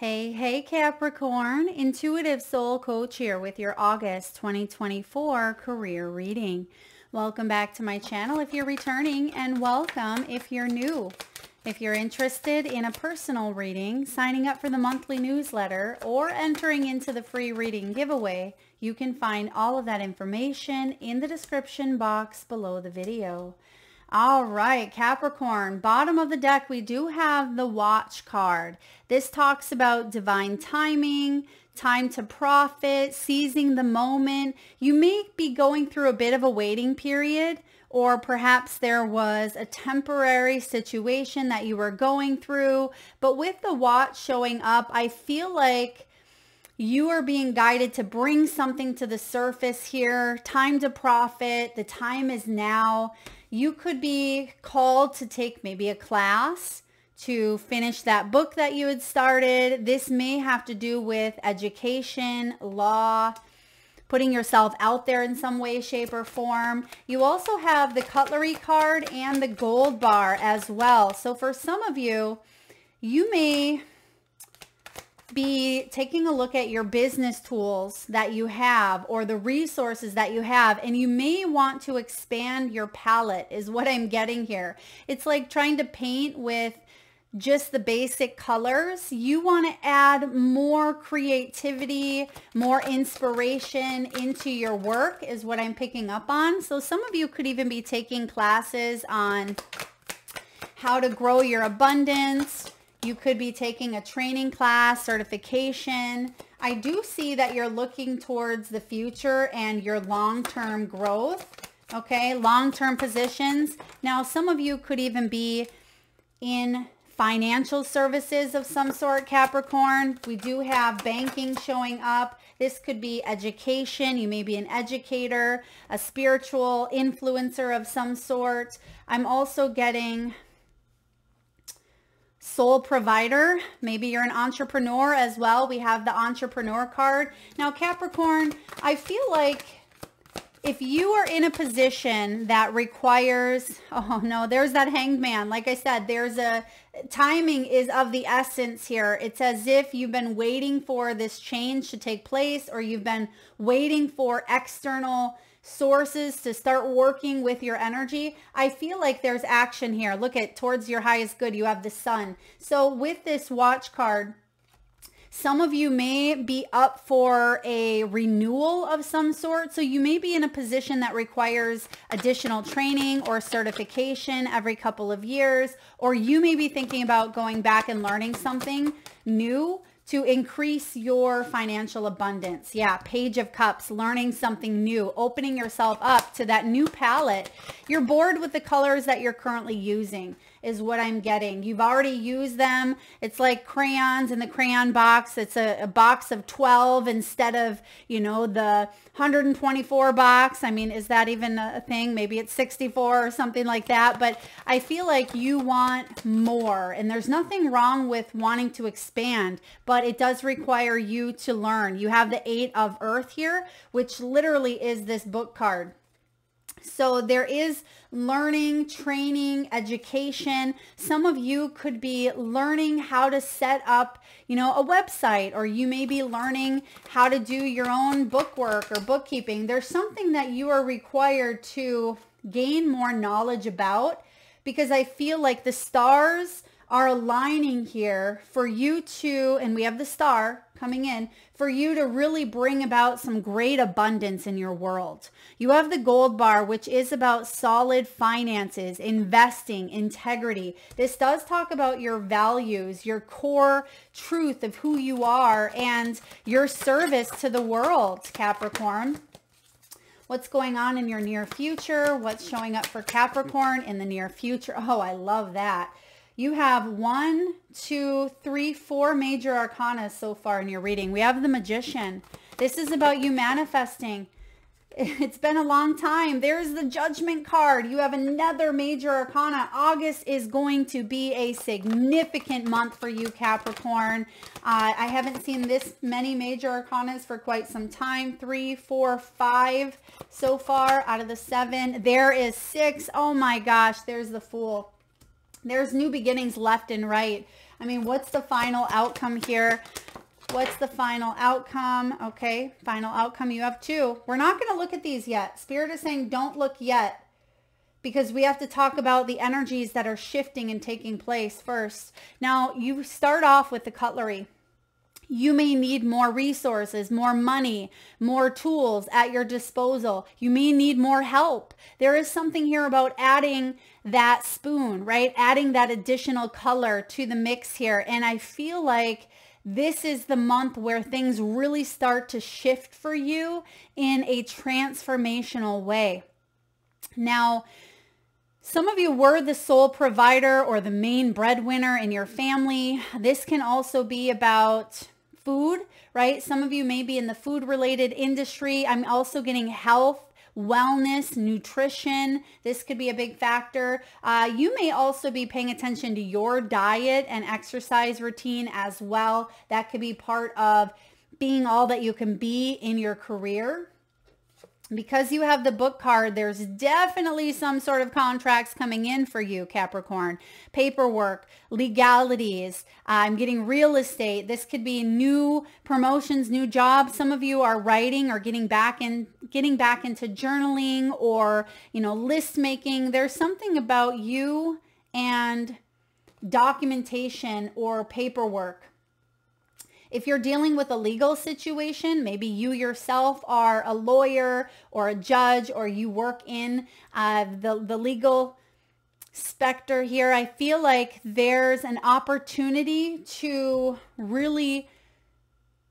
Hey Capricorn, Intuitive Soul Coach here with your August 2024 career reading. Welcome back to my channel if you're returning, and welcome if you're new. If you're interested in a personal reading, signing up for the monthly newsletter, or entering into the free reading giveaway, you can find all of that information in the description box below the video. All right, Capricorn, bottom of the deck, we do have the Watch card. This talks about divine timing, time to profit, seizing the moment. You may be going through a bit of a waiting period, or perhaps there was a temporary situation that you were going through. But with the Watch showing up, I feel like you are being guided to bring something to the surface here. Time to profit. The time is now. You could be called to take maybe a class to finish that book that you had started. This may have to do with education, law, putting yourself out there in some way, shape, or form. You also have the Cutlery card and the Gold bar as well. So for some of you, you may be taking a look at your business tools that you have or the resources that you have, and you may want to expand your palette is what I'm getting here. It's like trying to paint with just the basic colors. You want to add more creativity, more inspiration into your work is what I'm picking up on. So some of you could even be taking classes on how to grow your abundance. You could be taking a training class, certification. I do see that you're looking towards the future and your long-term growth, okay? Long-term positions. Now, some of you could even be in financial services of some sort, Capricorn. We do have banking showing up. This could be education. You may be an educator, a spiritual influencer of some sort. I'm also getting soul provider. Maybe you're an entrepreneur as well. We have the entrepreneur card. Now, Capricorn, I feel like if you are in a position that requires, oh no, there's that Hanged Man. Like I said, there's a timing is of the essence here. It's as if you've been waiting for this change to take place, or you've been waiting for external sources to start working with your energy. I feel like there's action here. Look at towards your highest good. You have the Sun. So with this Watch card, some of you may be up for a renewal of some sort. So you may be in a position that requires additional training or certification every couple of years, or you may be thinking about going back and learning something new to increase your financial abundance. Yeah, Page of Cups, learning something new, opening yourself up to that new palette. You're bored with the colors that you're currently using is what I'm getting. You've already used them. It's like crayons in the crayon box. It's a box of 12 instead of, you know, the 124 box. I mean, is that even a thing? Maybe it's 64 or something like that. But I feel like you want more, and there's nothing wrong with wanting to expand, but it does require you to learn. You have the 8 of Earth here, which literally is this book card. So there is learning, training, education. Some of you could be learning how to set up, you know, a website, or you may be learning how to do your own book work or bookkeeping. There's something that you are required to gain more knowledge about, because I feel like the stars are aligning here for you to, and we have the Star coming in, for you to really bring about some great abundance in your world. You have the Gold bar, which is about solid finances, investing, integrity. This does talk about your values, your core truth of who you are, and your service to the world, Capricorn. What's going on in your near future? What's showing up for Capricorn in the near future? Oh, I love that. You have 1, 2, 3, 4 major arcana so far in your reading. We have the Magician. This is about you manifesting. It's been a long time. There's the Judgment card. You have another major arcana. August is going to be a significant month for you, Capricorn. I haven't seen this many major arcanas for quite some time. 3, 4, 5 so far out of the 7. There is 6. Oh my gosh, there's the Fool. There's new beginnings left and right. I mean, what's the final outcome here? What's the final outcome? Okay, final outcome, you have 2. We're not going to look at these yet. Spirit is saying don't look yet, because we have to talk about the energies that are shifting and taking place first. Now, you start off with the cutlery. You may need more resources, more money, more tools at your disposal. You may need more help. There is something here about adding that spoon, right? Adding that additional color to the mix here. And I feel like this is the month where things really start to shift for you in a transformational way. Now, some of you were the sole provider or the main breadwinner in your family. This can also be about food, right? Some of you may be in the food related industry. I'm also getting health, wellness, nutrition. This could be a big factor. You may also be paying attention to your diet and exercise routine as well. That could be part of being all that you can be in your career. Because you have the book card, there's definitely some sort of contracts coming in for you, Capricorn. Paperwork, legalities, I'm getting real estate. This could be new promotions, new jobs. Some of you are writing or getting back into journaling or, list making. There's something about you and documentation or paperwork. If you're dealing with a legal situation, maybe you yourself are a lawyer or a judge, or you work in the legal specter here, I feel like there's an opportunity to really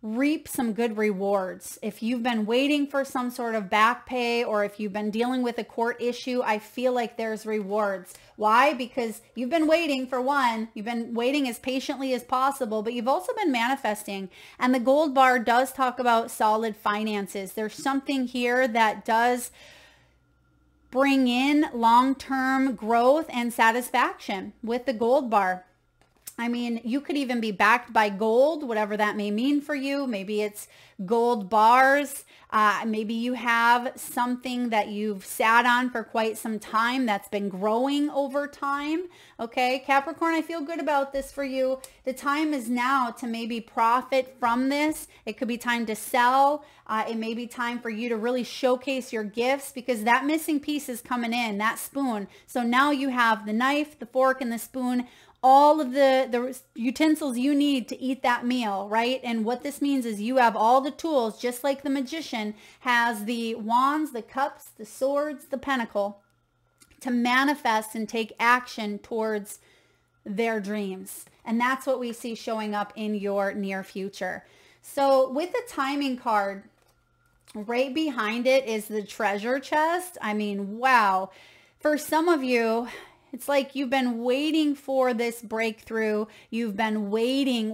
reap some good rewards. If you've been waiting for some sort of back pay, or if you've been dealing with a court issue, I feel like there's rewards. Why? Because you've been waiting, for one, you've been waiting as patiently as possible, but you've also been manifesting. And the gold bar does talk about solid finances. There's something here that does bring in long-term growth and satisfaction with the gold bar. I mean, you could even be backed by gold, whatever that may mean for you. Maybe it's gold bars. Maybe you have something that you've sat on for quite some time that's been growing over time. Okay, Capricorn, I feel good about this for you. The time is now to maybe profit from this. It could be time to sell. It may be time for you to really showcase your gifts, because that missing piece is coming in, that spoon. So now you have the knife, the fork, and the spoon, all of the utensils you need to eat that meal, right? And what this means is you have all the tools, just like the magician has the wands, the cups, the swords, the pentacle, to manifest and take action towards their dreams. And that's what we see showing up in your near future. So with the timing card, right behind it is the treasure chest. I mean, wow. For some of you, it's like you've been waiting for this breakthrough. You've been waiting.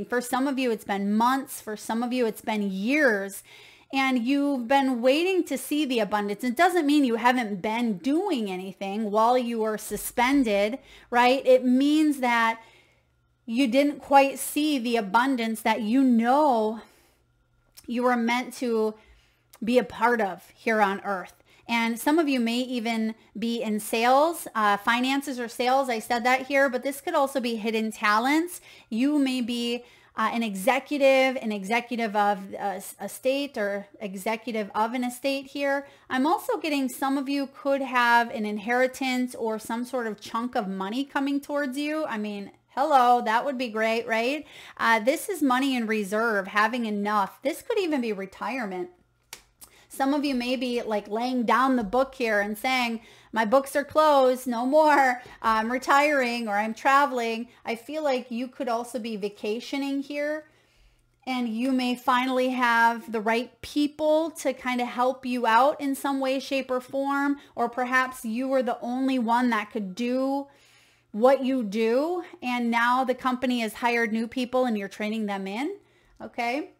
For some of you, it's been months. For some of you, it's been years. And you've been waiting to see the abundance. It doesn't mean you haven't been doing anything while you were suspended, right? It means that you didn't quite see the abundance that you were meant to be a part of here on earth. And some of you may even be in sales, finances or sales. I said that here, but this could also be hidden talents. You may be an executive of a state, or executive of an estate here. I'm also getting some of you could have an inheritance or some sort of chunk of money coming towards you. I mean, hello, that would be great, right? This is money in reserve, having enough. This could even be retirement. Some of you may be like laying down the book here and saying, my books are closed, no more, I'm retiring, or I'm traveling. I feel like you could also be vacationing here, and you may finally have the right people to kind of help you out in some way, shape, or form, or perhaps you were the only one that could do what you do, and now the company has hired new people and you're training them in, okay?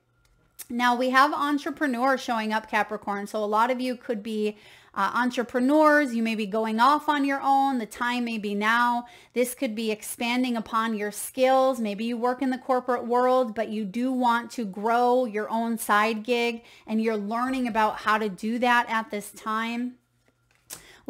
Now we have entrepreneur showing up, Capricorn. So a lot of you could be entrepreneurs. You may be going off on your own. The time may be now. This could be expanding upon your skills. Maybe you work in the corporate world, but you do want to grow your own side gig, and you're learning about how to do that at this time.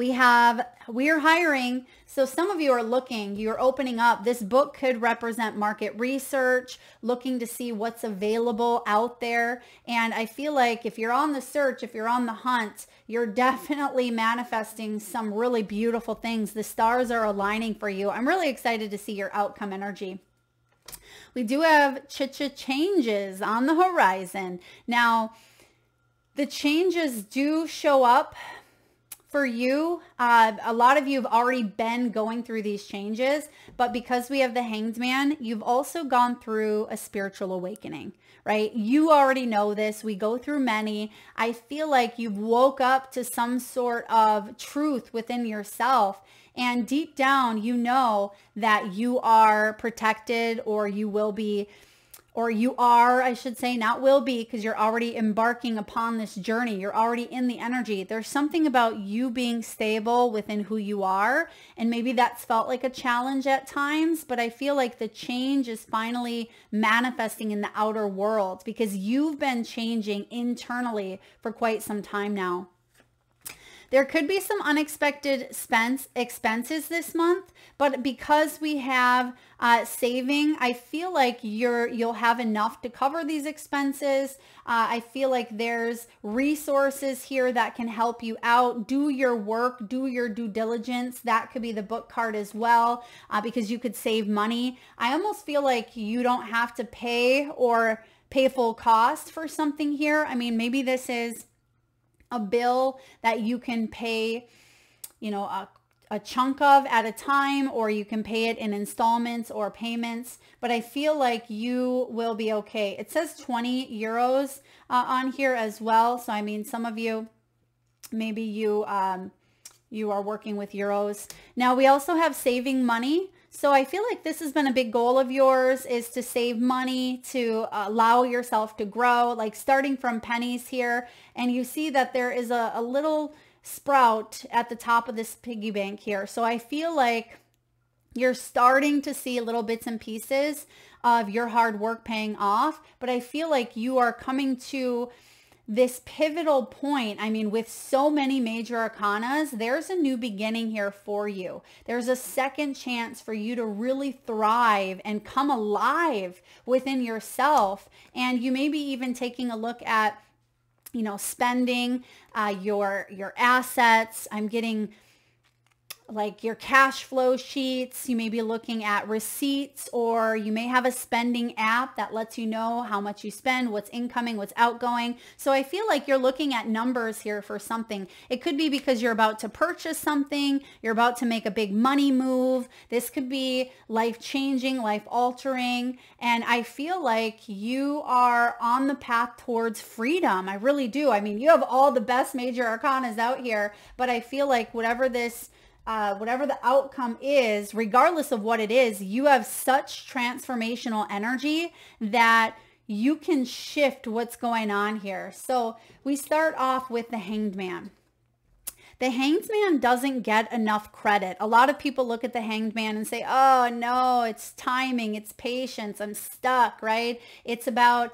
we're hiring. So some of you are looking, you're opening up. This book could represent market research, looking to see what's available out there. And I feel like if you're on the search, if you're on the hunt, you're definitely manifesting some really beautiful things. The stars are aligning for you. I'm really excited to see your outcome energy. We do have changes on the horizon. Now, the changes do show up for you. A lot of you have already been going through these changes, but because we have the Hanged Man, you've also gone through a spiritual awakening, right? You already know this. We go through many. I feel like you've woke up to some sort of truth within yourself. And deep down, you know that you are protected, or you will be, or you are, I should say, not will be, because you're already embarking upon this journey. You're already in the energy. There's something about you being stable within who you are. And maybe that's felt like a challenge at times, but I feel like the change is finally manifesting in the outer world because you've been changing internally for quite some time now. There could be some unexpected expenses this month, but because we have saving, I feel like you'll have enough to cover these expenses. I feel like there's resources here that can help you out. Do your work, do your due diligence. That could be the book card as well, because you could save money. I almost feel like you don't have to pay full cost for something here. I mean, maybe this is a bill that you can pay, you know, a chunk of at a time, or you can pay it in installments or payments, but I feel like you will be okay. It says 20 euros on here as well. So, I mean, some of you, maybe you are working with euros. Now, we also have saving money. So I feel like this has been a big goal of yours, is to save money, to allow yourself to grow, like starting from pennies here. And you see that there is a little sprout at the top of this piggy bank here. So I feel like you're starting to see little bits and pieces of your hard work paying off. But I feel like you are coming to this pivotal point. I mean, with so many major arcanas, there's a new beginning here for you. There's a second chance for you to really thrive and come alive within yourself. And you may be even taking a look at, you know, spending your assets. I'm getting like your cash flow sheets. You may be looking at receipts, or you may have a spending app that lets you know how much you spend, what's incoming, what's outgoing. So I feel like you're looking at numbers here for something. It could be because you're about to purchase something, you're about to make a big money move. This could be life-changing, life-altering. And I feel like you are on the path towards freedom. I really do. I mean, you have all the best major arcanas out here, but I feel like whatever the outcome is, regardless of what it is, you have such transformational energy that you can shift what's going on here. So we start off with the Hanged Man. The Hanged Man doesn't get enough credit. A lot of people look at the Hanged Man and say, oh no, it's timing, it's patience, I'm stuck, right? It's about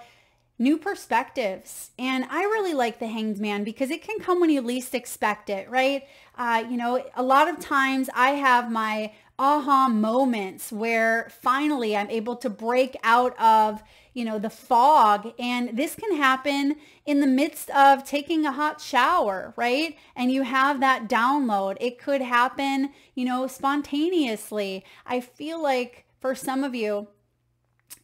new perspectives. And I really like the Hanged Man because it can come when you least expect it, right? You know, a lot of times I have my aha moments where finally I'm able to break out of, you know, the fog. And this can happen in the midst of taking a hot shower, right? And you have that download. It could happen, you know, spontaneously. I feel like for some of you,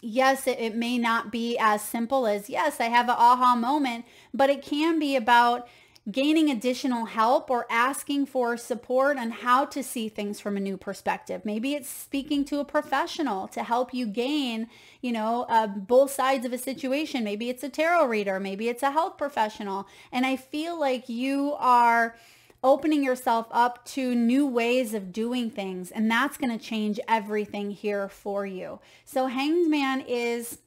yes, it may not be as simple as, yes, I have an aha moment, but it can be about gaining additional help or asking for support on how to see things from a new perspective. Maybe it's speaking to a professional to help you gain, you know, both sides of a situation. Maybe it's a tarot reader, maybe it's a health professional. And I feel like you are opening yourself up to new ways of doing things, and that's going to change everything here for you. So Hanged Man is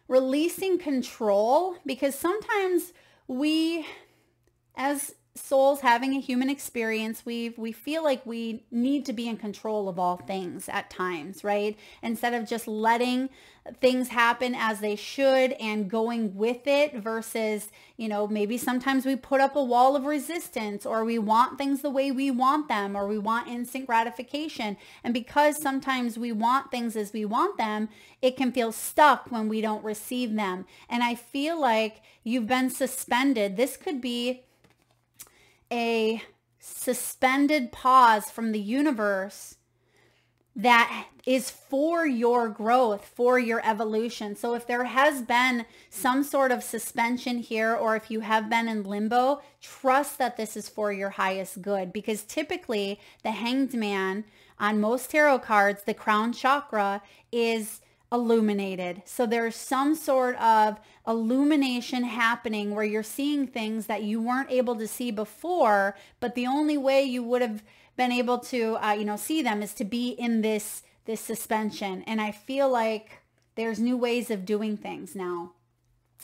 releasing control, because sometimes we, as souls having a human experience, we feel like we need to be in control of all things at times, right? Instead of just letting things happen as they should and going with it versus, you know, maybe sometimes we put up a wall of resistance, or we want things the way we want them, or we want instant gratification. And because sometimes we want things as we want them, it can feel stuck when we don't receive them. And I feel like you've been suspended. This could be a suspended pause from the universe that is for your growth, for your evolution. So if there has been some sort of suspension here, or if you have been in limbo, trust that this is for your highest good, because typically the Hanged Man on most tarot cards, the crown chakra is illuminated. So there's some sort of illumination happening where you're seeing things that you weren't able to see before, but the only way you would have been able to, see them is to be in this suspension. And I feel like there's new ways of doing things now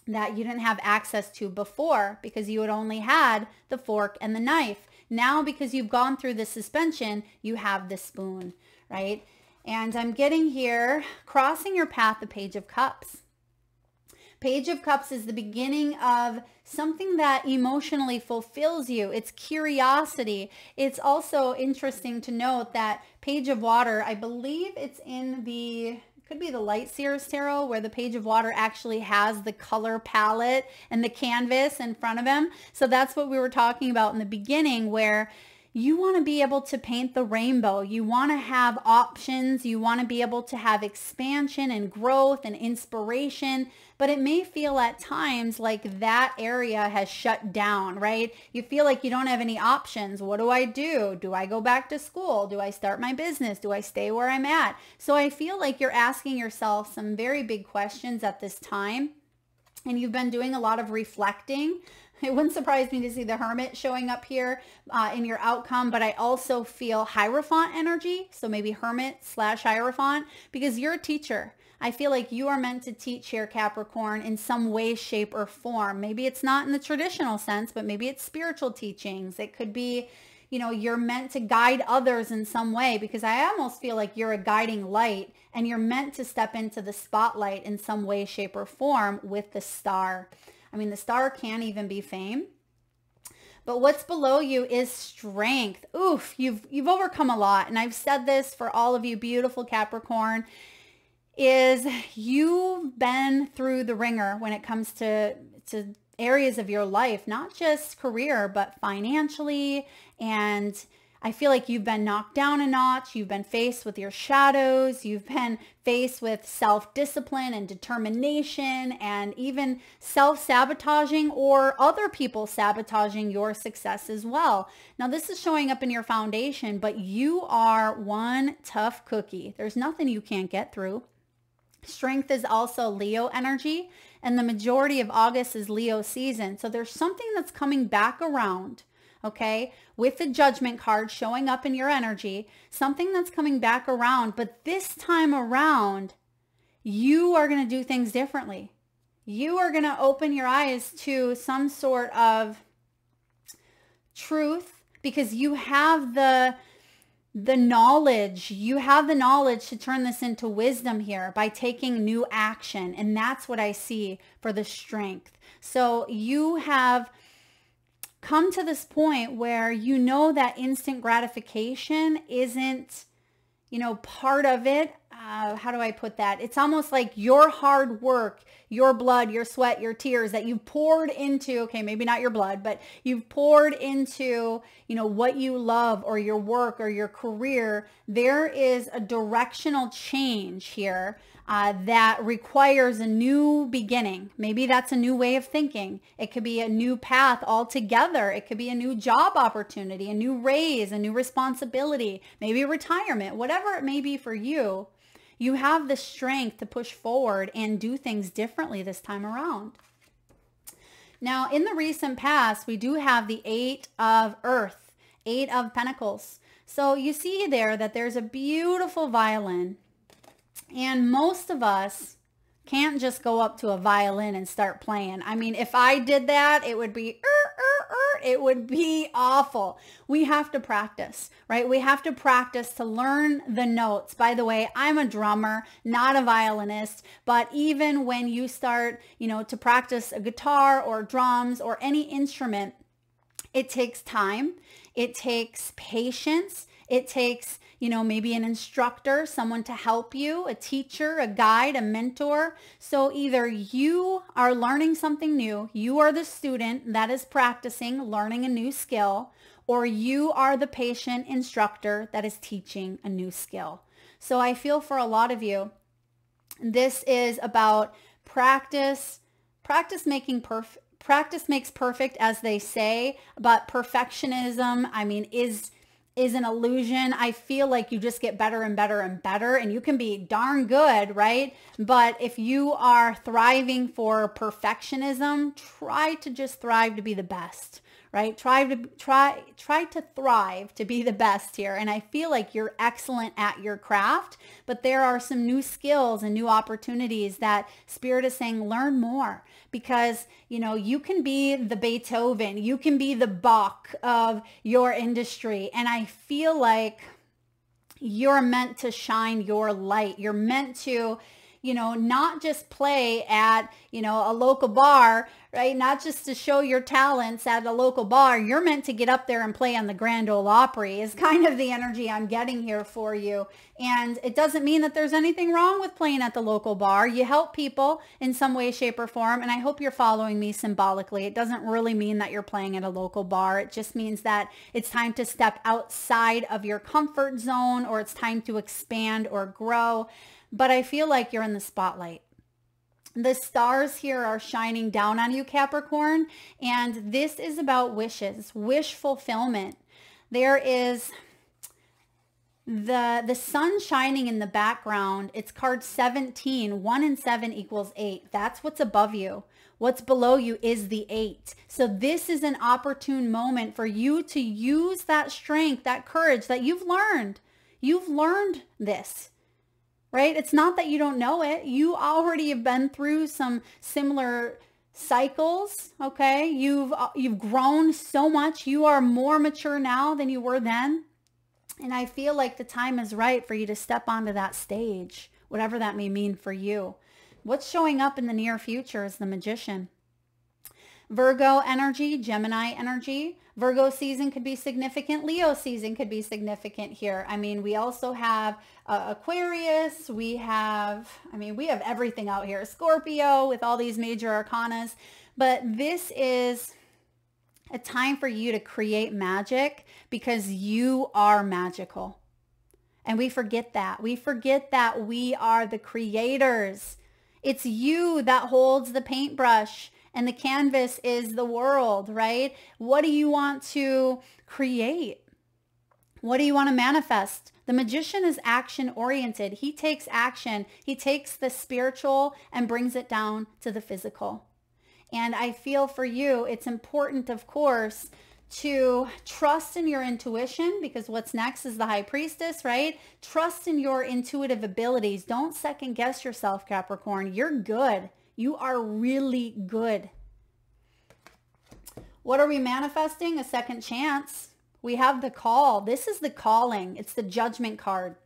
that you didn't have access to before, because you had only had the fork and the knife. Now, because you've gone through the suspension, you have the spoon, right? And I'm getting here, crossing your path, the Page of Cups. Page of Cups is the beginning of something that emotionally fulfills you. It's curiosity. It's also interesting to note that Page of Water, I believe it's in the, could be the Light Seers Tarot, where the Page of Water actually has the color palette and the canvas in front of him. So that's what we were talking about in the beginning, where you want to be able to paint the rainbow. You want to have options. You want to be able to have expansion and growth and inspiration, but it may feel at times like that area has shut down, right? You feel like you don't have any options. What do I do? Do I go back to school? Do I start my business? Do I stay where I'm at? So I feel like you're asking yourself some very big questions at this time, and you've been doing a lot of reflecting. It wouldn't surprise me to see the Hermit showing up here in your outcome, but I also feel Hierophant energy. So maybe Hermit / Hierophant, because you're a teacher. I feel like you are meant to teach here, Capricorn, in some way, shape, or form. Maybe it's not in the traditional sense, but maybe it's spiritual teachings. It could be, you're meant to guide others in some way, because I almost feel like you're a guiding light, and you're meant to step into the spotlight in some way, shape, or form with the Star. I mean, the Star can even be fame. But what's below you is strength. Oof, you've overcome a lot. And I've said this for all of you beautiful Capricorn, is you've been through the ringer when it comes to areas of your life, not just career, but financially. And I feel like you've been knocked down a notch. You've been faced with your shadows. You've been faced with self-discipline and determination, and even self-sabotaging or other people sabotaging your success as well. Now, this is showing up in your foundation, but you are one tough cookie. There's nothing you can't get through. Strength is also Leo energy, and the majority of August is Leo season. So there's something that's coming back around. Okay, with the Judgment card showing up in your energy, something that's coming back around, but this time around, you are going to do things differently. You are going to open your eyes to some sort of truth, because you have the knowledge. You have the knowledge to turn this into wisdom here by taking new action. And that's what I see for the Strength. So you have come to this point where you know that instant gratification isn't, part of it. How do I put that? It's almost like your hard work, your blood, your sweat, your tears that you've poured into, okay, maybe not your blood, but you've poured into, what you love, or your work, or your career. There is a directional change here that requires a new beginning. Maybe that's a new way of thinking. It could be a new path altogether. It could be a new job opportunity, a new raise, a new responsibility, maybe retirement, whatever it may be for you. You have the strength to push forward and do things differently this time around. Now, in the recent past, we do have the 8 of Earth, 8 of Pentacles. So you see there that there's a beautiful violin. And most of us can't just go up to a violin and start playing. I mean, if I did that, it would be, it would be awful. We have to practice, right? We have to practice to learn the notes. By the way, I'm a drummer, not a violinist, but even when you start, to practice a guitar or drums or any instrument, it takes time. It takes patience. It takes, maybe an instructor, someone to help you, a teacher, a guide, a mentor. So either you are learning something new, you are the student that is practicing, learning a new skill, or you are the patient instructor that is teaching a new skill. So I feel for a lot of you, this is about practice makes perfect, as they say, but perfectionism, is an illusion. I feel like you just get better and better and better, and you can be darn good, right? But if you are thriving for perfectionism, try to just thrive to be the best, right? Try to thrive to be the best here. And I feel like you're excellent at your craft, but there are some new skills and new opportunities that Spirit is saying, learn more, because, you can be the Beethoven, you can be the Bach of your industry. And I feel like you're meant to shine your light. You're meant to, not just play at, a local bar, right? Not just to show your talents at a local bar. You're meant to get up there and play on the Grand Ole Opry is kind of the energy I'm getting here for you. And it doesn't mean that there's anything wrong with playing at the local bar. You help people in some way, shape, or form. And I hope you're following me symbolically. It doesn't really mean that you're playing at a local bar. It just means that it's time to step outside of your comfort zone, or it's time to expand or grow. But I feel like you're in the spotlight. The stars here are shining down on you, Capricorn, and this is about wishes, wish fulfillment. There is the sun shining in the background. It's card 17. 1 and 7 equals 8. That's what's above you. What's below you is the 8. So this is an opportune moment for you to use that strength, that courage that you've learned. You've learned this. Right? It's not that you don't know it. You already have been through some similar cycles, okay? You've grown so much. You are more mature now than you were then. And I feel like the time is right for you to step onto that stage, whatever that may mean for you. What's showing up in the near future is the Magician. Virgo energy, Gemini energy. Virgo season could be significant. Leo season could be significant here. We also have Aquarius. We have everything out here. Scorpio with all these major arcanas. But this is a time for you to create magic, because you are magical. And we forget that. We forget that we are the creators. It's you that holds the paintbrush. And the canvas is the world, right? What do you want to create? What do you want to manifest? The Magician is action oriented. He takes action. He takes the spiritual and brings it down to the physical. And I feel for you, it's important, of course, to trust in your intuition, because what's next is the High Priestess, right? Trust in your intuitive abilities. Don't second guess yourself, Capricorn. You're good. You are really good. What are we manifesting? A second chance. We have the call. This is the calling. It's the Judgment card.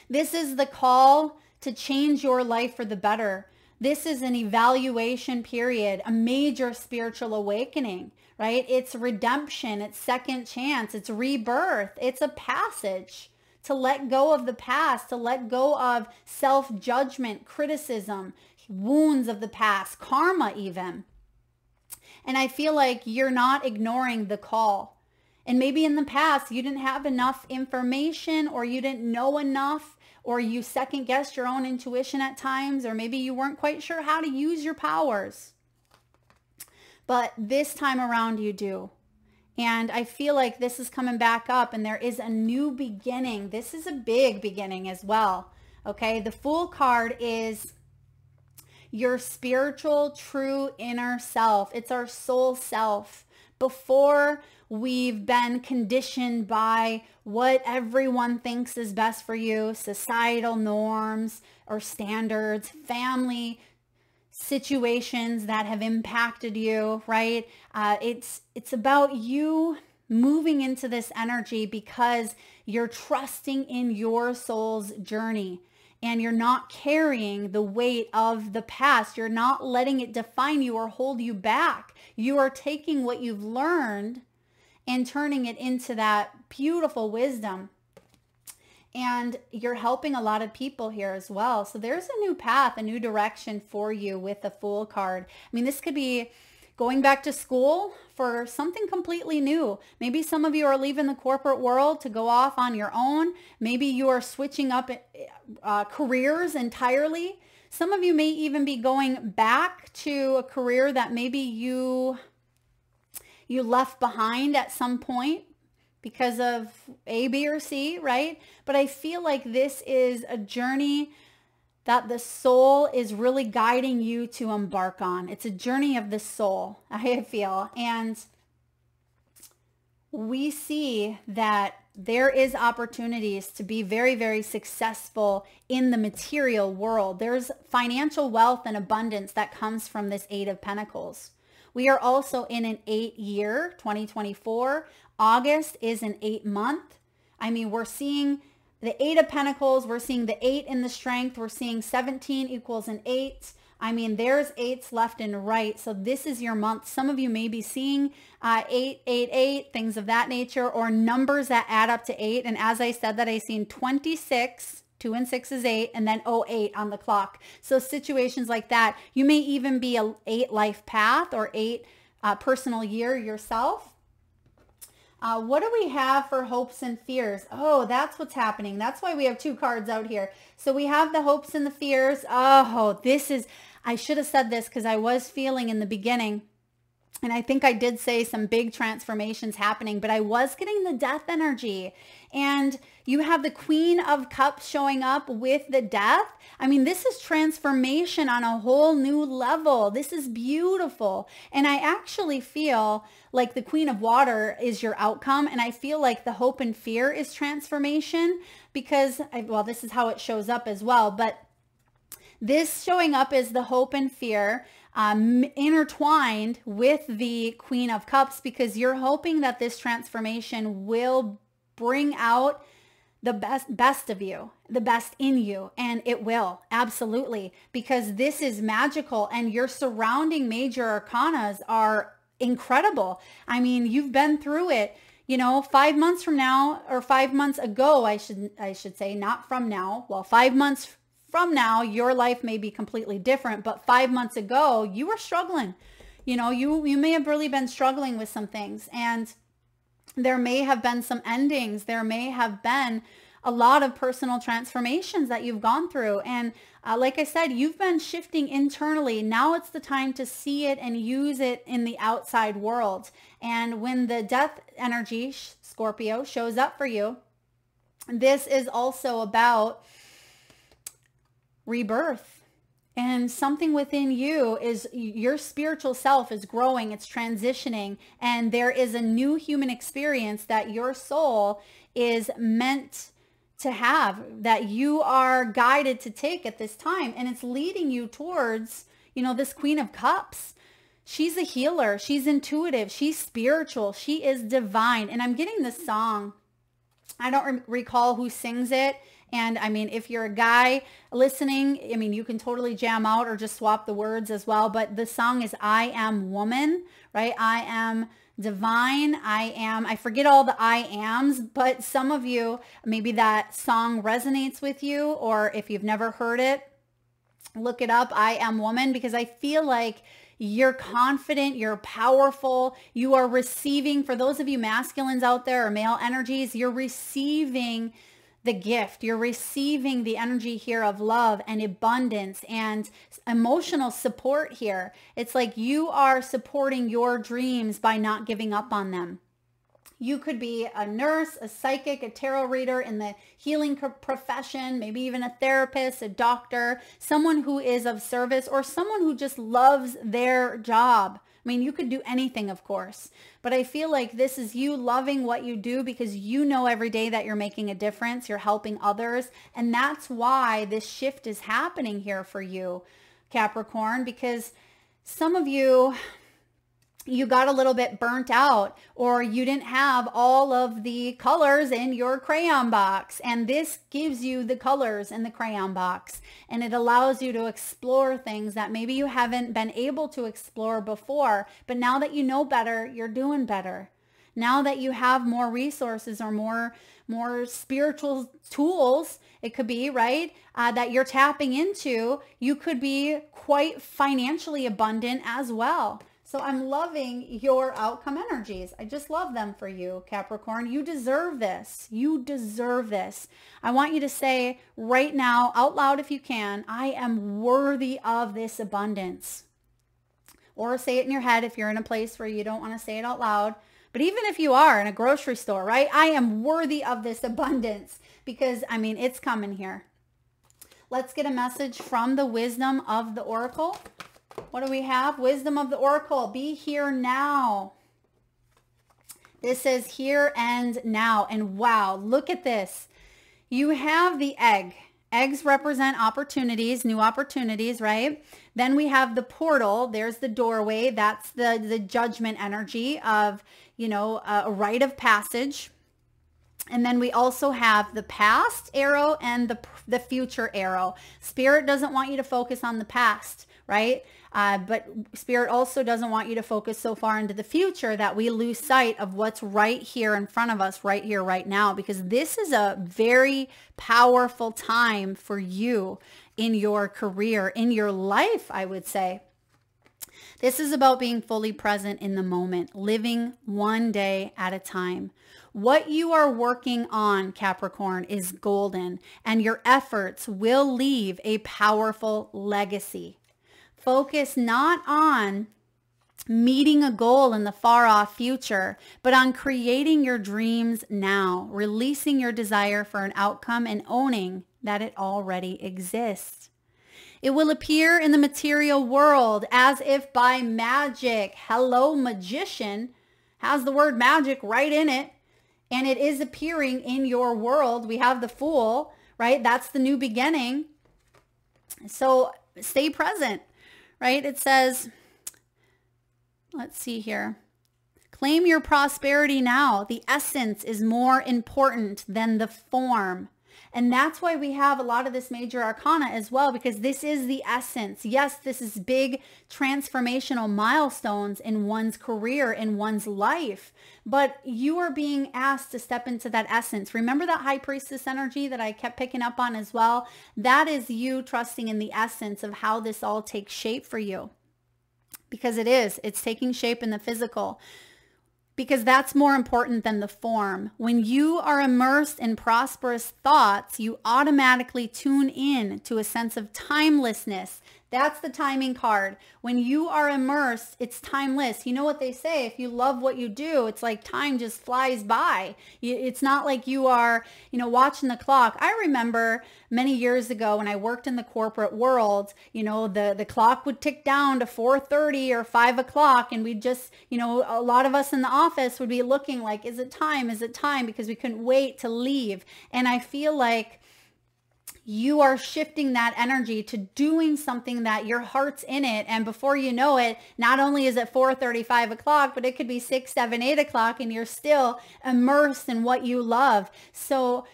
This is the call to change your life for the better. This is an evaluation period, a major spiritual awakening, right? It's redemption. It's second chance. It's rebirth. It's a passage to let go of the past, to let go of self-judgment, criticism, wounds of the past, karma even. And I feel like you're not ignoring the call. And maybe in the past you didn't have enough information, or you didn't know enough, or you second guessed your own intuition at times, or maybe you weren't quite sure how to use your powers. But this time around you do. And I feel like this is coming back up, and there is a new beginning. This is a big beginning as well. Okay, the Fool card is your spiritual, true inner self. It's our soul self. Before we've been conditioned by what everyone thinks is best for you, societal norms or standards, family situations that have impacted you, right? It's about you moving into this energy because you're trusting in your soul's journey and you're not carrying the weight of the past. You're not letting it define you or hold you back. You are taking what you've learned and turning it into that beautiful wisdom. And you're helping a lot of people here as well. So there's a new path, a new direction for you with the Fool card. I mean, this could be going back to school for something completely new. Maybe some of you are leaving the corporate world to go off on your own. Maybe you are switching up careers entirely. Some of you may even be going back to a career that maybe you left behind at some point because of A, B, or C, right? But I feel like this is a journey that the soul is really guiding you to embark on. It's a journey of the soul, I feel. And we see that there is opportunities to be very, very successful in the material world. There's financial wealth and abundance that comes from this Eight of Pentacles. We are also in an 8-year, 2024. August is an 8-month. I mean, we're seeing the Eight of Pentacles, we're seeing the 8 in the strength, we're seeing 17 equals an 8. I mean, there's 8s left and right. So this is your month. Some of you may be seeing 888, things of that nature, or numbers that add up to 8. And as I said that, I seen 26, 2 and 6 is 8, and then 08 on the clock. So situations like that, you may even be a 8 life path or 8 personal year yourself. What do we have for hopes and fears? Oh, that's what's happening. That's why we have 2 cards out here. So we have the hopes and the fears. Oh, this is, I should have said this because I was feeling in the beginning, and I think I did say some big transformations happening, but I was getting the death energy. And you have the Queen of Cups showing up with the death. I mean, this is transformation on a whole new level. This is beautiful. And I actually feel like the Queen of Water is your outcome. And I feel like the hope and fear is transformation because, well, this is how it shows up as well. But this showing up is the hope and fear intertwined with the Queen of Cups because you're hoping that this transformation will bring out the best of you, the best in you. And it will, absolutely, because this is magical and your surrounding major arcanas are incredible. I mean, you've been through it, you know, 5 months from now, or 5 months ago, I should say, not from now. Well, 5 months from now, your life may be completely different, but 5 months ago, you were struggling. You know, you may have really been struggling with some things, and there may have been some endings. There may have been a lot of personal transformations that you've gone through. And like I said, you've been shifting internally. Now it's the time to see it and use it in the outside world. And when the death energy, Scorpio, shows up for you, this is also about rebirth. And something within you is, your spiritual self is growing, it's transitioning, and there is a new human experience that your soul is meant to have, that you are guided to take at this time. And it's leading you towards, you know, this Queen of Cups. She's a healer. She's intuitive. She's spiritual. She is divine. And I'm getting this song. I don't recall who sings it. And I mean, if you're a guy listening, I mean, you can totally jam out or just swap the words as well. But the song is I Am Woman, right? I am divine. I forget all the I ams, but some of you, maybe that song resonates with you, or if you've never heard it, look it up, I Am Woman, because I feel like you're confident, you're powerful, you are receiving, for those of you masculines out there or male energies, you're receiving the gift. You're receiving the energy here of love and abundance and emotional support here. It's like you are supporting your dreams by not giving up on them. You could be a nurse, a psychic, a tarot reader in the healing profession, maybe even a therapist, a doctor, someone who is of service, or someone who just loves their job. I mean, you could do anything, of course, but I feel like this is you loving what you do because you know every day that you're making a difference, you're helping others, and that's why this shift is happening here for you. Capricorn, because some of you got a little bit burnt out, or you didn't have all of the colors in your crayon box. And this gives you the colors in the crayon box, and it allows you to explore things that maybe you haven't been able to explore before. But now that you know better, you're doing better. Now that you have more resources or more spiritual tools, it could be, right, that you're tapping into, you could be quite financially abundant as well. So I'm loving your outcome energies. I just love them for you, Capricorn. You deserve this. You deserve this. I want you to say right now, out loud if you can, I am worthy of this abundance. Or say it in your head if you're in a place where you don't want to say it out loud. But even if you are in a grocery store, right? I am worthy of this abundance, because, I mean, it's coming here. Let's get a message from the wisdom of the oracle. What do we have? Wisdom of the oracle. Be here now. This says here and now. And wow, look at this. You have the egg. Eggs represent opportunities, new opportunities, right? Then we have the portal. There's the doorway. That's the judgment energy of, you know, a rite of passage. And then we also have the past arrow and the future arrow. Spirit doesn't want you to focus on the past, right? But Spirit also doesn't want you to focus so far into the future that we lose sight of what's right here in front of us, right here, right now, because this is a very powerful time for you in your career, in your life, I would say. This is about being fully present in the moment, living one day at a time. What you are working on, Capricorn, is golden, and your efforts will leave a powerful legacy. Focus not on meeting a goal in the far off future, but on creating your dreams now, releasing your desire for an outcome and owning that it already exists. It will appear in the material world as if by magic. Hello, magician has the word magic right in it, and it is appearing in your world. We have the Fool, right? That's the new beginning. So stay present. Right? It says, let's see here. Claim your prosperity now. The essence is more important than the form. And that's why we have a lot of this major arcana as well, because this is the essence. Yes, this is big transformational milestones in one's career, in one's life, but you are being asked to step into that essence. Remember that high priestess energy that I kept picking up on as well? That is you trusting in the essence of how this all takes shape for you, because it's taking shape in the physical. Because that's more important than the form. When you are immersed in prosperous thoughts, you automatically tune in to a sense of timelessness. That's the timing card. When you are immersed, it's timeless. You know what they say, if you love what you do, it's like time just flies by. It's not like you are, watching the clock. I remember many years ago when I worked in the corporate world, the clock would tick down to 4:30 or 5 o'clock, and we'd just, a lot of us in the office would be looking like, is it time? Is it time? Because we couldn't wait to leave. And I feel like you are shifting that energy to doing something that your heart's in it. And before you know it, not only is it 4:30, 5 o'clock, but it could be 6, 7, 8 o'clock, and you're still immersed in what you love. So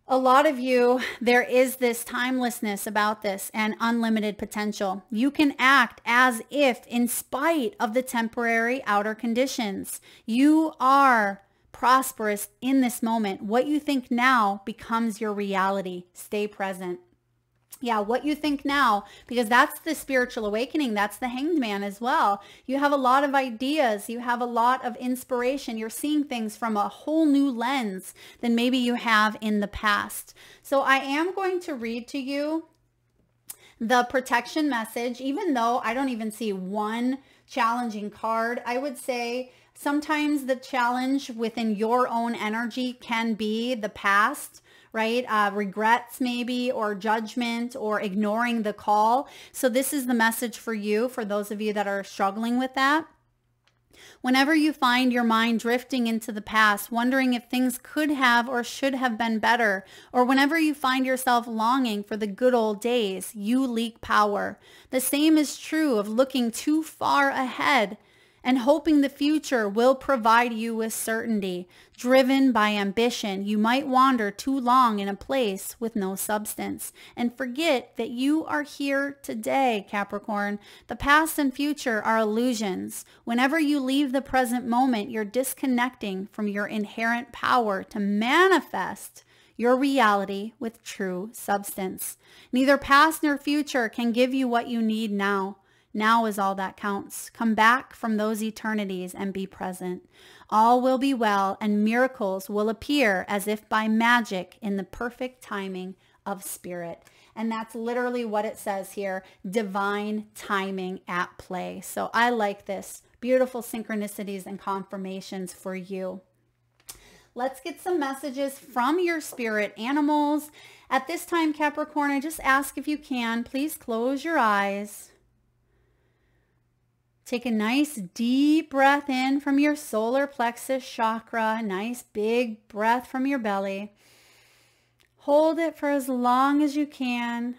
a lot of you, there is this timelessness about this and unlimited potential. You can act as if, in spite of the temporary outer conditions, you are prosperous in this moment. What you think now becomes your reality. Stay present. Yeah, what you think now, because that's the spiritual awakening. That's the Hanged Man as well. You have a lot of ideas. You have a lot of inspiration. You're seeing things from a whole new lens than maybe you have in the past. So I am going to read to you the protection message, even though I don't even see one challenging card. I would say sometimes the challenge within your own energy can be the past, right? Regrets maybe, or judgment, or ignoring the call. So this is the message for you, for those of you that are struggling with that. Whenever you find your mind drifting into the past, wondering if things could have or should have been better, or whenever you find yourself longing for the good old days, you leak power. The same is true of looking too far ahead and hoping the future will provide you with certainty. Driven by ambition, you might wander too long in a place with no substance and forget that you are here today, Capricorn. The past and future are illusions. Whenever you leave the present moment, you're disconnecting from your inherent power to manifest your reality with true substance. Neither past nor future can give you what you need now. Now is all that counts. Come back from those eternities and be present. All will be well and miracles will appear as if by magic in the perfect timing of spirit. And that's literally what it says here, divine timing at play. So I like this. Beautiful synchronicities and confirmations for you. Let's get some messages from your spirit animals. At this time, Capricorn, I just ask if you can, please close your eyes. Take a nice deep breath in from your solar plexus chakra. Nice big breath from your belly. Hold it for as long as you can.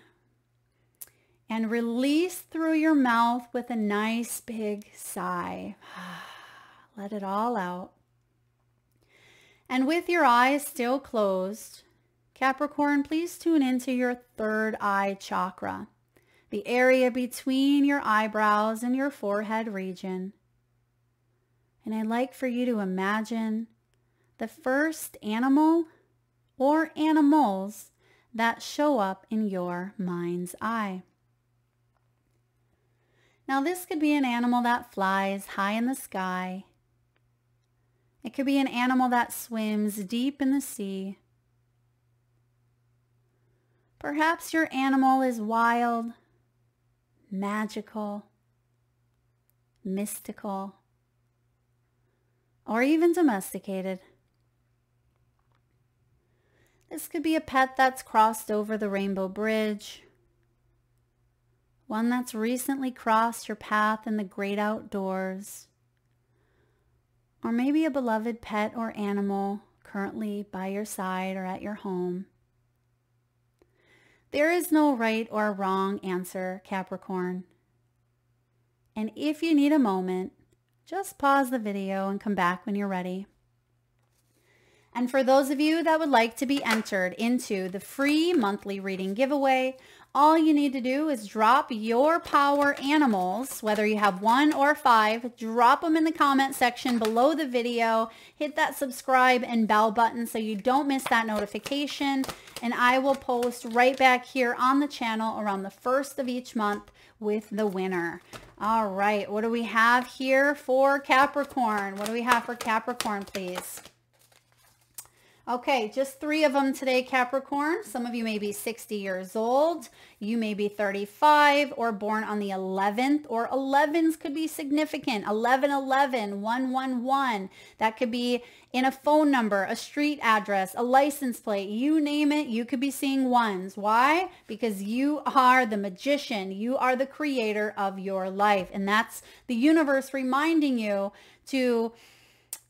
And release through your mouth with a nice big sigh. Let it all out. And with your eyes still closed, Capricorn, please tune into your third eye chakra, the area between your eyebrows and your forehead region. And I'd like for you to imagine the first animal or animals that show up in your mind's eye. Now this could be an animal that flies high in the sky. It could be an animal that swims deep in the sea. Perhaps your animal is wild, magical, mystical, or even domesticated. This could be a pet that's crossed over the rainbow bridge, one that's recently crossed your path in the great outdoors, or maybe a beloved pet or animal currently by your side or at your home. There is no right or wrong answer, Capricorn. And if you need a moment, just pause the video and come back when you're ready. And for those of you that would like to be entered into the free monthly reading giveaway, all you need to do is drop your power animals, whether you have 1 or 5, drop them in the comment section below the video. Hit that subscribe and bell button so you don't miss that notification. And I will post right back here on the channel around the 1st of each month with the winner. All right, what do we have here for Capricorn? What do we have for Capricorn, please? Okay, just 3 of them today, Capricorn. Some of you may be 60 years old. You may be 35 or born on the 11th, or 11s could be significant. 1111, 111. That could be in a phone number, a street address, a license plate, you name it. You could be seeing ones. Why? Because you are the magician. You are the creator of your life. And that's the universe reminding you to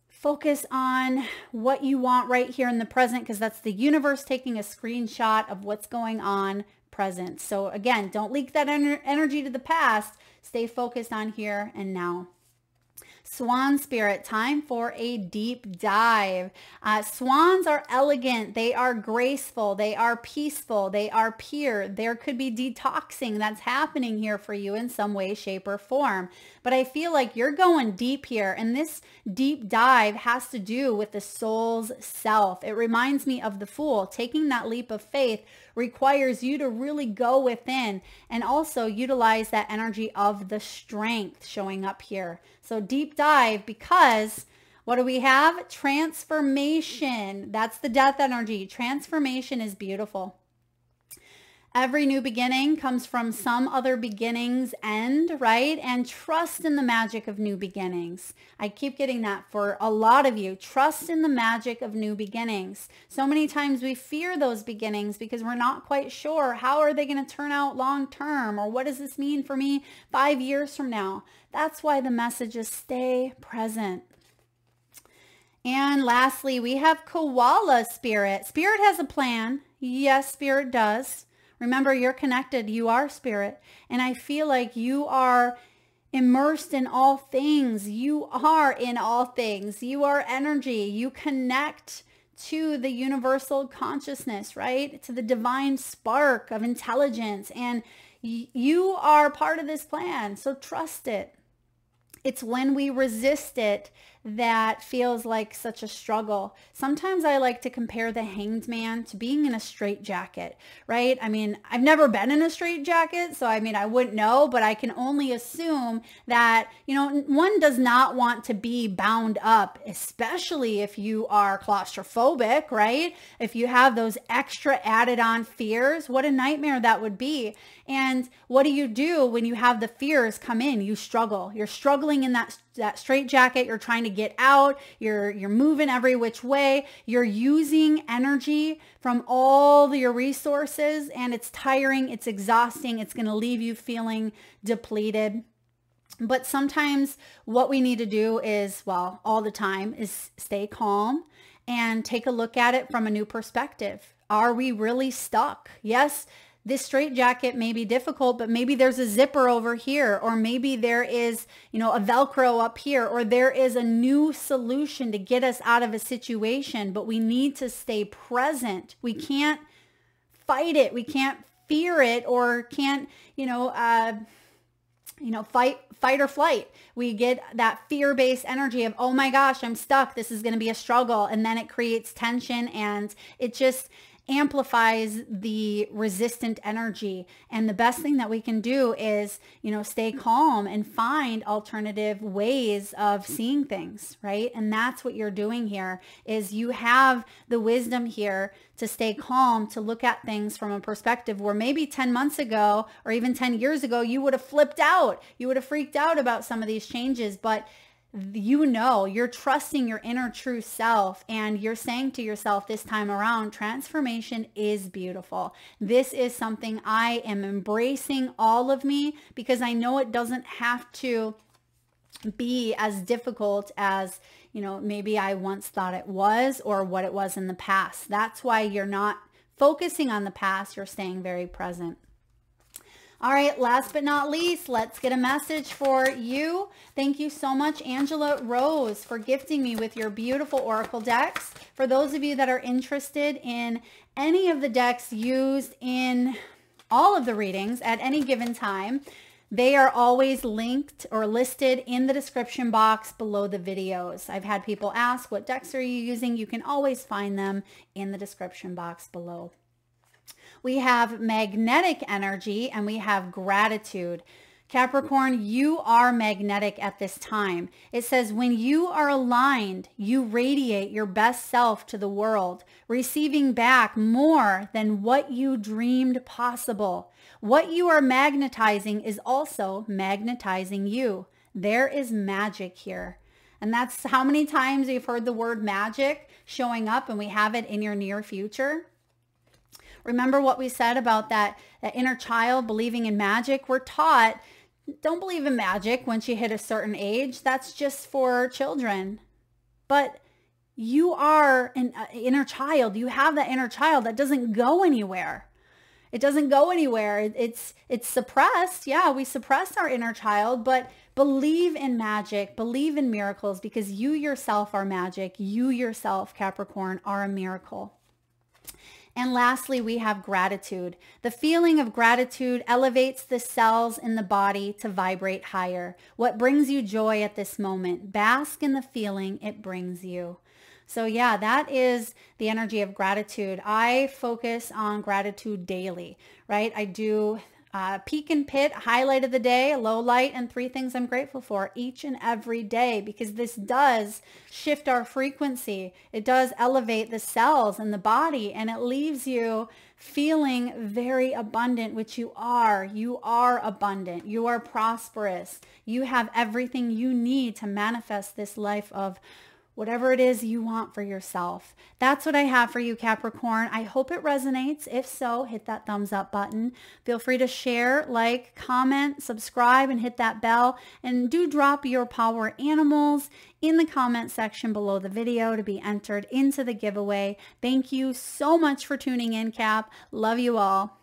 focus on what you want right here in the present, because that's the universe taking a screenshot of what's going on present. So again, don't leak that energy to the past. Stay focused on here and now. Swan spirit, time for a deep dive. Swans are elegant. They are graceful. They are peaceful. They are pure. There could be detoxing that's happening here for you in some way, shape, or form. But I feel like you're going deep here. And this deep dive has to do with the soul's self. It reminds me of the Fool. Taking that leap of faith requires you to really go within and also utilize that energy of the strength showing up here. So deep dive, because what do we have? Transformation. That's the death energy. Transformation is beautiful. Every new beginning comes from some other beginning's end, right? And trust in the magic of new beginnings. I keep getting that for a lot of you. Trust in the magic of new beginnings. So many times we fear those beginnings because we're not quite sure how are they going to turn out long term, or what does this mean for me 5 years from now? That's why the message is stay present. And lastly, we have koala spirit. Spirit has a plan. Yes, spirit does. Remember, you're connected. You are spirit. And I feel like you are immersed in all things. You are in all things. You are energy. You connect to the universal consciousness, right? To the divine spark of intelligence. And you are part of this plan. So trust it. It's when we resist it that feels like such a struggle. Sometimes I like to compare the hanged man to being in a straitjacket, right? I mean, I've never been in a straitjacket, so I mean, I wouldn't know, but I can only assume that, you know, one does not want to be bound up, especially if you are claustrophobic, right? If you have those extra added on fears, what a nightmare that would be. And what do you do when you have the fears come in? You struggle. You're struggling in that straitjacket. You're trying to get out. You're moving every which way. You're using energy from all your resources, and it's tiring. It's exhausting. It's going to leave you feeling depleted. But sometimes what we need to do is, well, all the time, is stay calm and take a look at it from a new perspective. Are we really stuck? Yes, this straitjacket may be difficult, but maybe there's a zipper over here, or maybe there is, you know, a Velcro up here, or there is a new solution to get us out of a situation, but we need to stay present. We can't fight it. We can't fear it, or can't, fight or flight. We get that fear-based energy of, oh my gosh, I'm stuck. This is going to be a struggle. And then it creates tension, and it just amplifies the resistant energy. And the best thing that we can do is, you know, stay calm and find alternative ways of seeing things, right? And that's what you're doing here, is you have the wisdom here to stay calm, to look at things from a perspective where maybe 10 months ago or even 10 years ago, you would have flipped out. You would have freaked out about some of these changes, but you know, you're trusting your inner true self, and you're saying to yourself this time around, transformation is beautiful. This is something I am embracing, all of me, because I know it doesn't have to be as difficult as, you know, maybe I once thought it was, or what it was in the past. That's why you're not focusing on the past. You're staying very present. All right, last but not least, let's get a message for you. Thank you so much, Angela Rose, for gifting me with your beautiful Oracle decks. For those of you that are interested in any of the decks used in all of the readings at any given time, they are always linked or listed in the description box below the videos. I've had people ask, what decks are you using? You can always find them in the description box below. We have magnetic energy, and we have gratitude. Capricorn, you are magnetic at this time. It says when you are aligned, you radiate your best self to the world, receiving back more than what you dreamed possible. What you are magnetizing is also magnetizing you. There is magic here. And that's how many times you've heard the word magic showing up, and we have it in your near future. Remember what we said about that inner child believing in magic? We're taught, don't believe in magic once you hit a certain age. That's just for children. But you are an inner child. You have that inner child that doesn't go anywhere. It doesn't go anywhere. It's suppressed. Yeah, we suppress our inner child, but believe in magic, believe in miracles, because you yourself are magic. You yourself, Capricorn, are a miracle. And lastly, we have gratitude. The feeling of gratitude elevates the cells in the body to vibrate higher. What brings you joy at this moment? Bask in the feeling it brings you. So yeah, that is the energy of gratitude. I focus on gratitude daily, right? I do peak and pit, highlight of the day, low light, and 3 things I'm grateful for each and every day, because this does shift our frequency. It does elevate the cells in the body, and it leaves you feeling very abundant, which you are. You are abundant. You are prosperous. You have everything you need to manifest this life of whatever it is you want for yourself. That's what I have for you, Capricorn. I hope it resonates. If so, hit that thumbs up button. Feel free to share, like, comment, subscribe, and hit that bell. And do drop your power animals in the comment section below the video to be entered into the giveaway. Thank you so much for tuning in, Cap. Love you all.